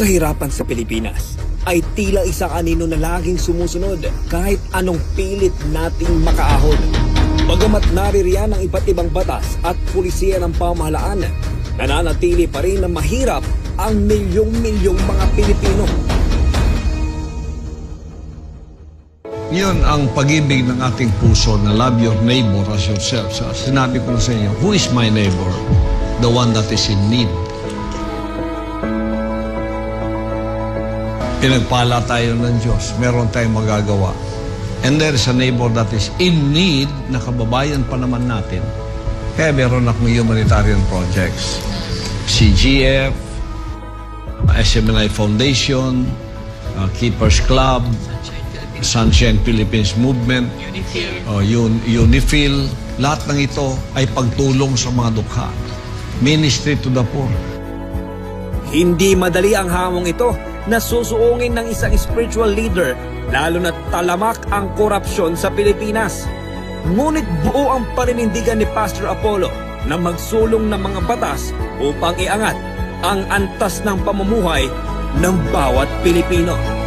kahirapan sa Pilipinas ay tila isang anino na laging sumusunod kahit anong pilit nating makaahon. Bagamat naririyan ang iba't ibang batas at pulisiya ng pamahalaan, nananatili pa rin na mahirap ang milyong-milyong mga Pilipino. Yun ang pag-ibig ng ating puso na love your neighbor as yourself. So, sinabi ko na sa inyo, who is my neighbor? The one that is in need. Pinagpala tayo ng Diyos. Meron tayong magagawa. And there is a neighbor that is in need na kababayan pa naman natin. Kaya meron akong humanitarian projects. CGF, SMNI Foundation, Keepers Club, Sunshine Philippines Movement, Unifil, lahat ng ito ay pagtulong sa mga dukha. Ministry to the poor. Hindi madali ang hamong ito na susuungin ng isang spiritual leader, lalo na talamak ang korupsyon sa Pilipinas. Ngunit buo ang paninindigan ni Pastor Apollo na magsulong ng mga batas upang iangat ang antas ng pamumuhay ng bawat Pilipino.